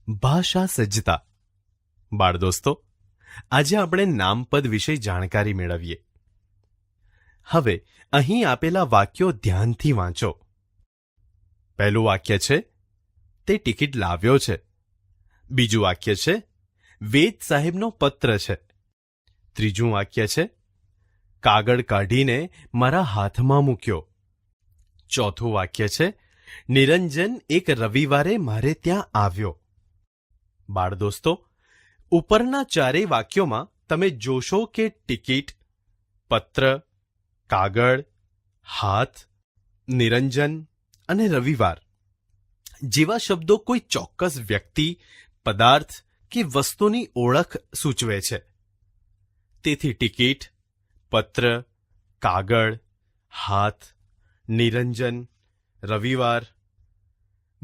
ભાષા સજ્જતા. બાળ દોસ્તો, આજે આપણે નામપદ વિશે જાણકારી મેળવીએ. હવે અહીં આપેલા વાક્યો ધ્યાનથી વાંચો. પહેલું વાક્ય છે, તે ટિકિટ લાવ્યો છે. બીજું વાક્ય છે, વેદ સાહેબનો પત્ર છે. ત્રીજું વાક્ય છે, કાગળ કાઢીને મારા હાથમાં મૂક્યો. ચોથું વાક્ય છે, નિરંજન એક રવિવારે મારે ત્યાં આવ્યો. બાળ દોસ્તો, ઉપરના ચારેય વાક્યોમાં તમે જોશો કે ટિકિટ, પત્ર, કાગળ, હાથ, નિરંજન અને રવિવાર જેવા શબ્દો કોઈ ચોક્કસ વ્યક્તિ, પદાર્થ કે વસ્તુની ઓળખ સૂચવે છે. તેથી ટિકિટ, પત્ર, કાગળ, હાથ, નિરંજન, રવિવાર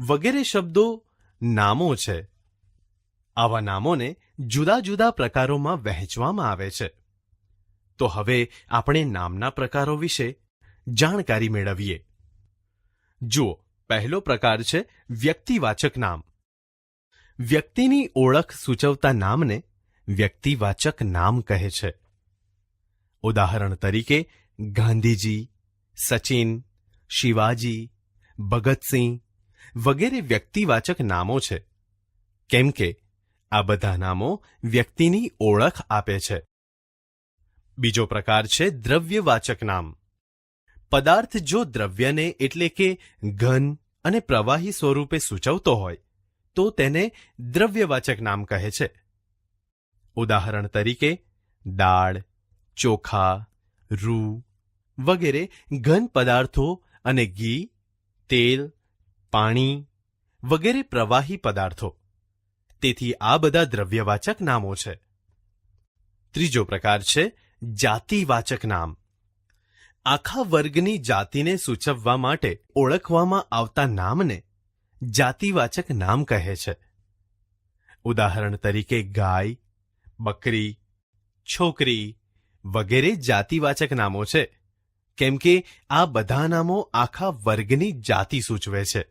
વગેરે શબ્દો નામો છે. આવા નામોને જુદા જુદા પ્રકારોમાં વહેંચવામાં આવે છે. તો હવે આપણે નામના પ્રકારો વિશે જાણકારી મેળવીએ. જુઓ, પહેલો પ્રકાર છે વ્યક્તિવાચક નામ. વ્યક્તિની ઓળખ સૂચવતા નામને વ્યક્તિવાચક નામ કહે છે. ઉદાહરણ તરીકે ગાંધીજી, સચિન, શિવાજી, ભગતસિંહ વગેરે વ્યક્તિવાચક નામો છે, કેમ કે આ બધા નામો વ્યક્તિની ઓળખ આપે છે. બીજો પ્રકાર છે દ્રવ્યવાચક નામ. પદાર્થ જો દ્રવ્યને એટલે કે ઘન અને પ્રવાહી સ્વરૂપે સૂચવતો હોય તો તેને દ્રવ્યવાચક નામ કહે છે. ઉદાહરણ તરીકે દાળ, ચોખા, રૂ વગેરે ઘન પદાર્થો અને ઘી, તેલ, પાણી વગેરે પ્રવાહી પદાર્થો. તેથી આ બધા દ્રવ્યવાચક નામો છે. ત્રીજો પ્રકાર છે જાતિવાચક નામ. આખા વર્ગની જાતિને સૂચવવા માટે ઓળખવામાં આવતા નામને જાતિવાચક નામ કહે છે. ઉદાહરણ તરીકે ગાય, બકરી, છોકરી વગેરે જાતિવાચક નામો છે, કેમ કે આ બધા નામો આખા વર્ગની જાતિ સૂચવે છે.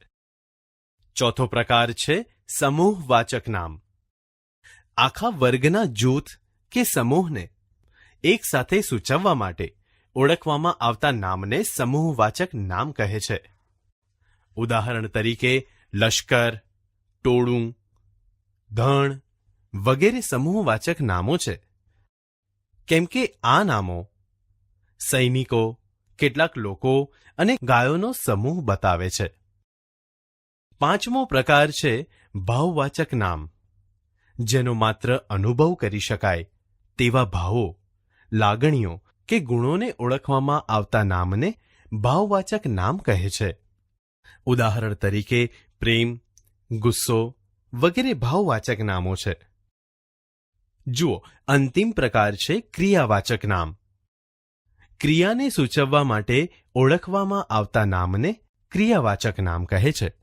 ચોથો પ્રકાર છે સમૂહવાચક નામ. આખા વર્ગના જૂથ કે સમૂહને એક સાથે સૂચવવા માટે ઓળખવામાં આવતા નામને સમૂહવાચક નામ કહે છે. ઉદાહરણ તરીકે લશ્કર, ટોળું, ધણ વગેરે સમૂહવાચક નામો છે, કેમ કે આ નામો સૈનિકો, કેટલાક લોકો અને ગાયોનો સમૂહ બતાવે છે. પાંચમો પ્રકાર છે ભાવવાચક નામ. જેનો માત્ર અનુભવ કરી શકાય તેવા ભાવો, લાગણીઓ કે ગુણોને ઓળખવામાં આવતા નામને ભાવવાચક નામ કહે છે. ઉદાહરણ તરીકે પ્રેમ, ગુસ્સો વગેરે ભાવવાચક નામો છે. જુઓ, અંતિમ પ્રકાર છે ક્રિયાવાચક નામ. ક્રિયાને સૂચવવા માટે ઓળખવામાં આવતા નામને ક્રિયાવાચક નામ કહે છે.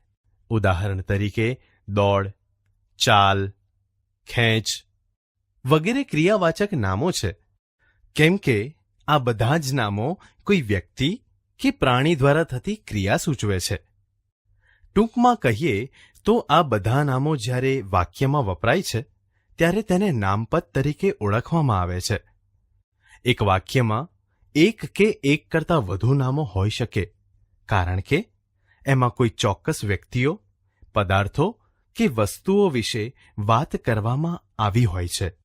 ઉદાહરણ તરીકે દોડ, ચાલ, ખેંચ વગેરે ક્રિયાવાચક નામો છે, કેમ કે આ બધા જ નામો કોઈ વ્યક્તિ કે પ્રાણી દ્વારા થતી ક્રિયા સૂચવે છે. ટૂંકમાં કહીએ તો આ બધા નામો જ્યારે વાક્યમાં વપરાય છે ત્યારે તેને નામપદ તરીકે ઓળખવામાં આવે છે. એક વાક્યમાં એક કે એક કરતાં વધુ નામો હોઈ શકે, કારણ કે એમાં કોઈ ચોક્કસ વ્યક્તિઓ, પદાર્થો કે વસ્તુઓ વિશે વાત કરવામાં આવી હોય છે.